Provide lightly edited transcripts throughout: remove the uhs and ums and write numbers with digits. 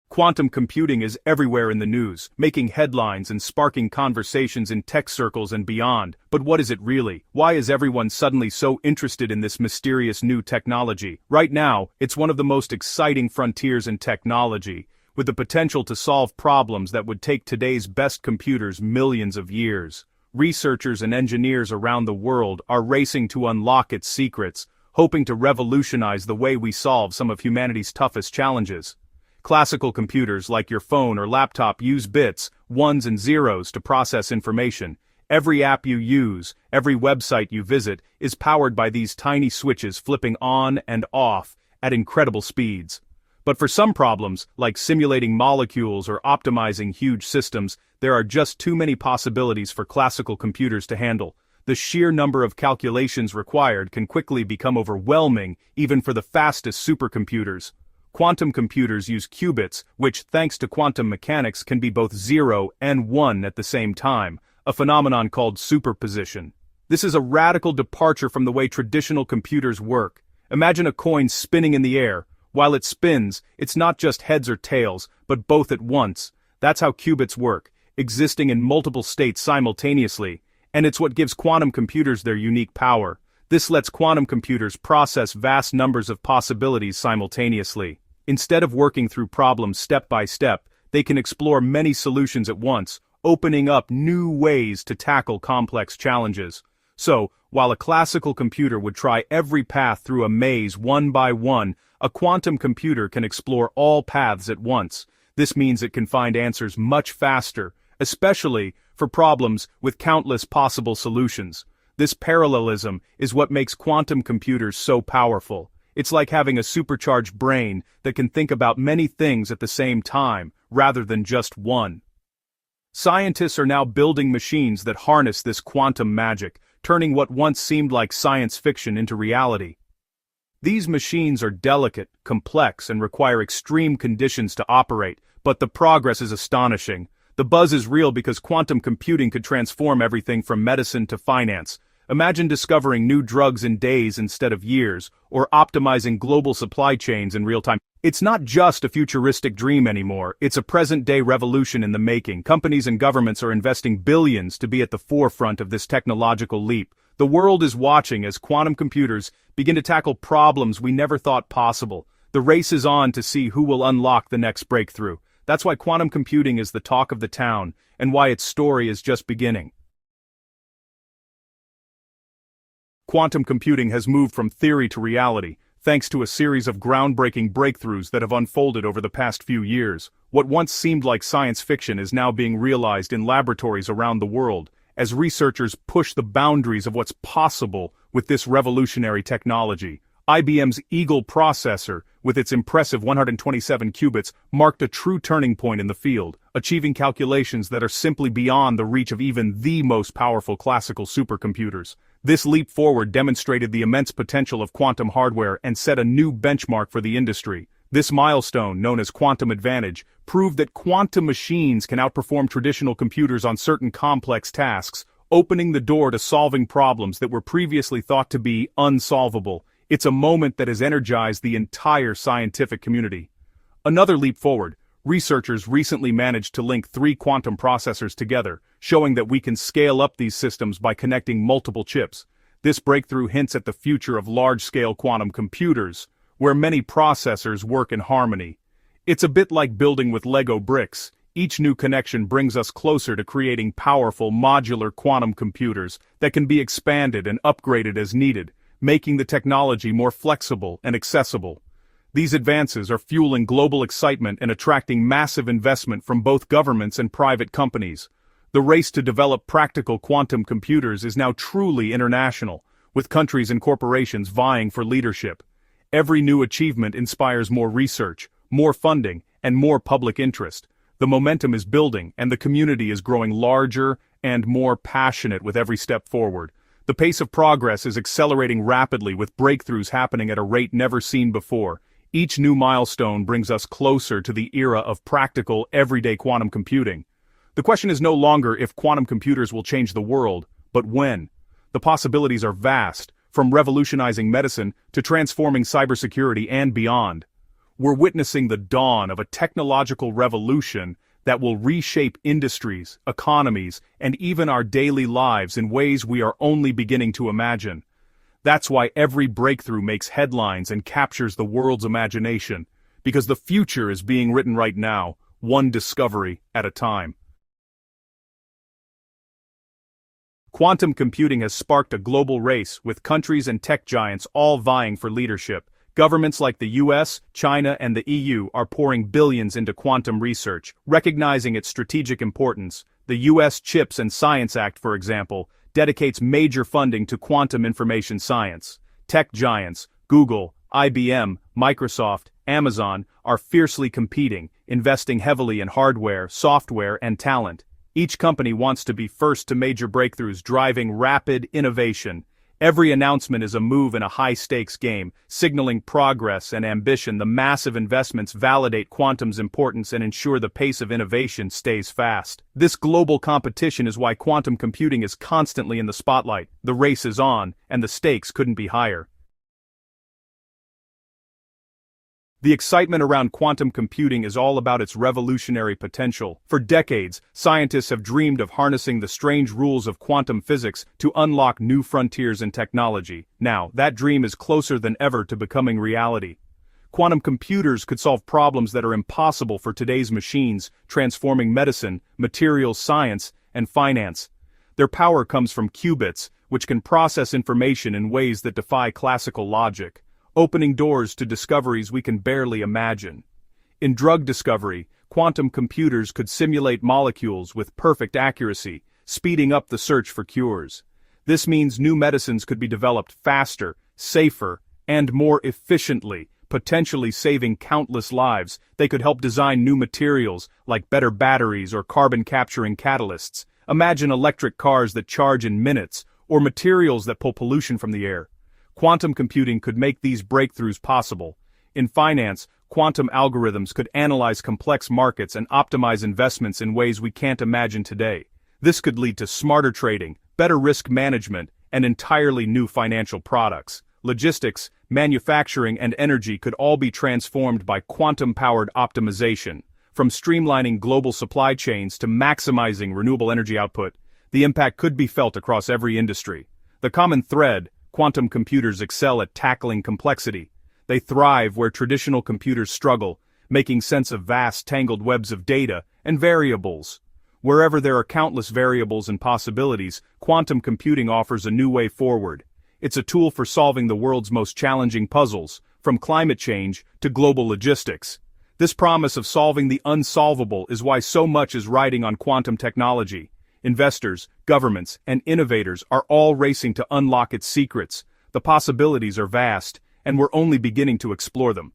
Quantum computing is everywhere in the news, making headlines and sparking conversations in tech circles and beyond. But what is it really? Why is everyone suddenly so interested in this mysterious new technology? Right now, it's one of the most exciting frontiers in technology, with the potential to solve problems that would take today's best computers millions of years. Researchers and engineers around the world are racing to unlock its secrets, hoping to revolutionize the way we solve some of humanity's toughest challenges. Classical computers like your phone or laptop use bits, ones and zeros to process information. Every app you use, every website you visit, is powered by these tiny switches flipping on and off at incredible speeds. But for some problems, like simulating molecules or optimizing huge systems, there are just too many possibilities for classical computers to handle. The sheer number of calculations required can quickly become overwhelming, even for the fastest supercomputers. Quantum computers use qubits, which, thanks to quantum mechanics, can be both 0 and 1 at the same time, a phenomenon called superposition. This is a radical departure from the way traditional computers work. Imagine a coin spinning in the air. While it spins, it's not just heads or tails, but both at once. That's how qubits work, existing in multiple states simultaneously, and it's what gives quantum computers their unique power. This lets quantum computers process vast numbers of possibilities simultaneously. Instead of working through problems step by step, they can explore many solutions at once, opening up new ways to tackle complex challenges. So, while a classical computer would try every path through a maze one by one, a quantum computer can explore all paths at once. This means it can find answers much faster, especially for problems with countless possible solutions. This parallelism is what makes quantum computers so powerful. It's like having a supercharged brain that can think about many things at the same time, rather than just one. Scientists are now building machines that harness this quantum magic, turning what once seemed like science fiction into reality. These machines are delicate, complex, and require extreme conditions to operate, but the progress is astonishing. The buzz is real because quantum computing could transform everything from medicine to finance. Imagine discovering new drugs in days instead of years, or optimizing global supply chains in real time. It's not just a futuristic dream anymore, it's a present-day revolution in the making. Companies and governments are investing billions to be at the forefront of this technological leap. The world is watching as quantum computers begin to tackle problems we never thought possible. The race is on to see who will unlock the next breakthrough. That's why quantum computing is the talk of the town, and why its story is just beginning. Quantum computing has moved from theory to reality, thanks to a series of groundbreaking breakthroughs that have unfolded over the past few years. What once seemed like science fiction is now being realized in laboratories around the world, as researchers push the boundaries of what's possible with this revolutionary technology. IBM's Eagle processor, with its impressive 127 qubits, marked a true turning point in the field, achieving calculations that are simply beyond the reach of even the most powerful classical supercomputers. This leap forward demonstrated the immense potential of quantum hardware and set a new benchmark for the industry. This milestone, known as quantum advantage, proved that quantum machines can outperform traditional computers on certain complex tasks, opening the door to solving problems that were previously thought to be unsolvable. It's a moment that has energized the entire scientific community. Another leap forward. Researchers recently managed to link 3 quantum processors together, showing that we can scale up these systems by connecting multiple chips. This breakthrough hints at the future of large-scale quantum computers, where many processors work in harmony. It's a bit like building with Lego bricks. Each new connection brings us closer to creating powerful modular quantum computers that can be expanded and upgraded as needed, making the technology more flexible and accessible. These advances are fueling global excitement and attracting massive investment from both governments and private companies. The race to develop practical quantum computers is now truly international, with countries and corporations vying for leadership. Every new achievement inspires more research, more funding, and more public interest. The momentum is building, and the community is growing larger and more passionate with every step forward. The pace of progress is accelerating rapidly, with breakthroughs happening at a rate never seen before. Each new milestone brings us closer to the era of practical, everyday quantum computing. The question is no longer if quantum computers will change the world, but when. The possibilities are vast, from revolutionizing medicine to transforming cybersecurity and beyond. We're witnessing the dawn of a technological revolution that will reshape industries, economies, and even our daily lives in ways we are only beginning to imagine. That's why every breakthrough makes headlines and captures the world's imagination, because the future is being written right now, one discovery at a time. Quantum computing has sparked a global race, with countries and tech giants all vying for leadership. Governments like the US, China, and the EU are pouring billions into quantum research, recognizing its strategic importance. The US CHIPS and Science Act, for example, dedicates major funding to quantum information science. Tech giants, Google, IBM, Microsoft, Amazon, are fiercely competing, investing heavily in hardware, software, and talent. Each company wants to be first to major breakthroughs, driving rapid innovation. Every announcement is a move in a high-stakes game, signaling progress and ambition. The massive investments validate quantum's importance and ensure the pace of innovation stays fast. This global competition is why quantum computing is constantly in the spotlight. The race is on, and the stakes couldn't be higher. The excitement around quantum computing is all about its revolutionary potential. For decades, scientists have dreamed of harnessing the strange rules of quantum physics to unlock new frontiers in technology. Now, that dream is closer than ever to becoming reality. Quantum computers could solve problems that are impossible for today's machines, transforming medicine, materials science, and finance. Their power comes from qubits, which can process information in ways that defy classical logic, opening doors to discoveries we can barely imagine. In drug discovery, quantum computers could simulate molecules with perfect accuracy, speeding up the search for cures. This means new medicines could be developed faster, safer, and more efficiently, potentially saving countless lives. They could help design new materials, like better batteries or carbon-capturing catalysts. Imagine electric cars that charge in minutes, or materials that pull pollution from the air. Quantum computing could make these breakthroughs possible. In finance, quantum algorithms could analyze complex markets and optimize investments in ways we can't imagine today. This could lead to smarter trading, better risk management, and entirely new financial products. Logistics, manufacturing, and energy could all be transformed by quantum-powered optimization. From streamlining global supply chains to maximizing renewable energy output, the impact could be felt across every industry. The common thread: quantum computers excel at tackling complexity. They thrive where traditional computers struggle, making sense of vast, tangled webs of data and variables. Wherever there are countless variables and possibilities, quantum computing offers a new way forward. It's a tool for solving the world's most challenging puzzles, from climate change to global logistics. This promise of solving the unsolvable is why so much is riding on quantum technology. Investors, governments, and innovators are all racing to unlock its secrets. The possibilities are vast, and we're only beginning to explore them.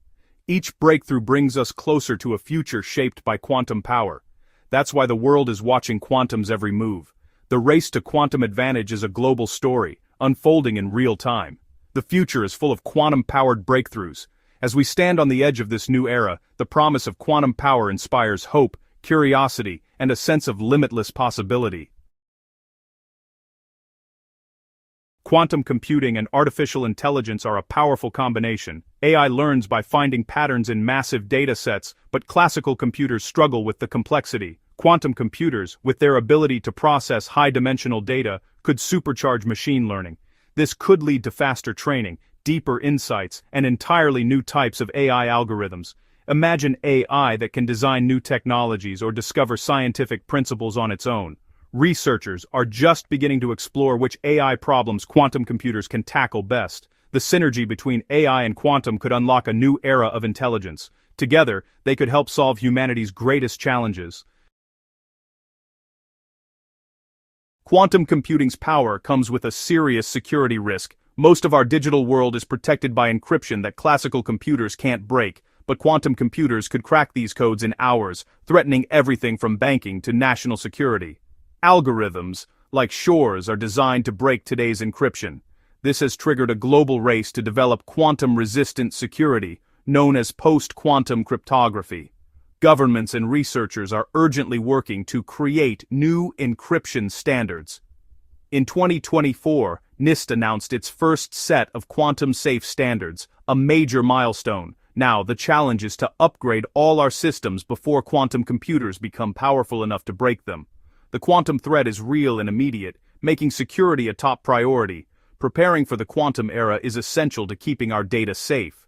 Each breakthrough brings us closer to a future shaped by quantum power. That's why the world is watching quantum's every move. The race to quantum advantage is a global story, unfolding in real time. The future is full of quantum-powered breakthroughs. As we stand on the edge of this new era, the promise of quantum power inspires hope, curiosity, and a sense of limitless possibility. Quantum computing and artificial intelligence are a powerful combination. AI learns by finding patterns in massive data sets, but classical computers struggle with the complexity. Quantum computers, with their ability to process high-dimensional data, could supercharge machine learning. This could lead to faster training, deeper insights, and entirely new types of AI algorithms. Imagine AI that can design new technologies or discover scientific principles on its own. Researchers are just beginning to explore which AI problems quantum computers can tackle best. The synergy between AI and quantum could unlock a new era of intelligence. Together, they could help solve humanity's greatest challenges. Quantum computing's power comes with a serious security risk. Most of our digital world is protected by encryption that classical computers can't break. But quantum computers could crack these codes in hours, threatening everything from banking to national security. Algorithms, like Shor's, are designed to break today's encryption. This has triggered a global race to develop quantum-resistant security, known as post-quantum cryptography. Governments and researchers are urgently working to create new encryption standards. In 2024, NIST announced its first set of quantum-safe standards, a major milestone. Now, the challenge is to upgrade all our systems before quantum computers become powerful enough to break them. The quantum threat is real and immediate, making security a top priority. Preparing for the quantum era is essential to keeping our data safe.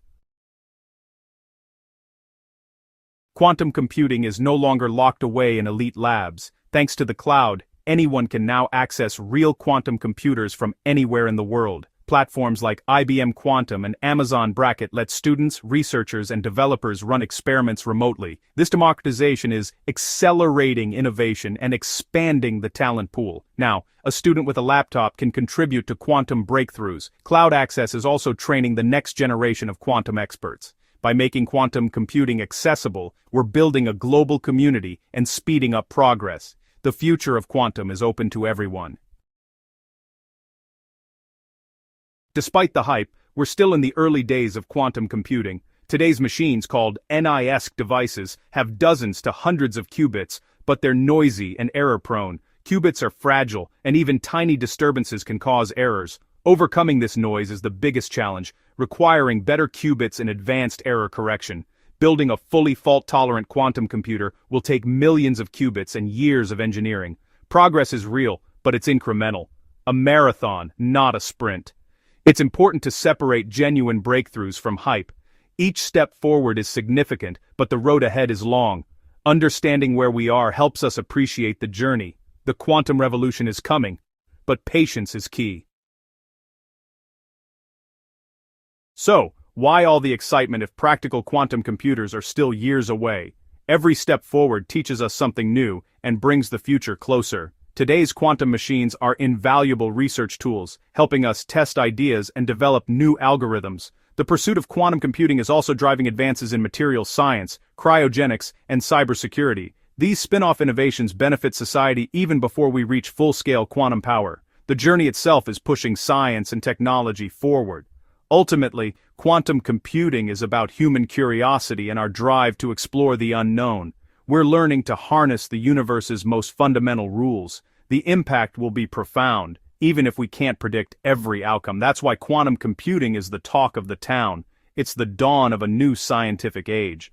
Quantum computing is no longer locked away in elite labs. Thanks to the cloud, anyone can now access real quantum computers from anywhere in the world. Platforms like IBM Quantum and Amazon Bracket let students, researchers, and developers run experiments remotely. This democratization is accelerating innovation and expanding the talent pool. Now, a student with a laptop can contribute to quantum breakthroughs. Cloud access is also training the next generation of quantum experts. By making quantum computing accessible, we're building a global community and speeding up progress. The future of quantum is open to everyone. Despite the hype, we're still in the early days of quantum computing. Today's machines, called NISQ devices, have dozens to hundreds of qubits, but they're noisy and error-prone. Qubits are fragile, and even tiny disturbances can cause errors. Overcoming this noise is the biggest challenge, requiring better qubits and advanced error correction. Building a fully fault-tolerant quantum computer will take millions of qubits and years of engineering. Progress is real, but it's incremental. A marathon, not a sprint. It's important to separate genuine breakthroughs from hype. Each step forward is significant, but the road ahead is long. Understanding where we are helps us appreciate the journey. The quantum revolution is coming, but patience is key. So, why all the excitement if practical quantum computers are still years away? Every step forward teaches us something new and brings the future closer. Today's quantum machines are invaluable research tools, helping us test ideas and develop new algorithms. The pursuit of quantum computing is also driving advances in materials science, cryogenics, and cybersecurity. These spin-off innovations benefit society even before we reach full-scale quantum power. The journey itself is pushing science and technology forward. Ultimately, quantum computing is about human curiosity and our drive to explore the unknown. We're learning to harness the universe's most fundamental rules. The impact will be profound, even if we can't predict every outcome. That's why quantum computing is the talk of the town. It's the dawn of a new scientific age.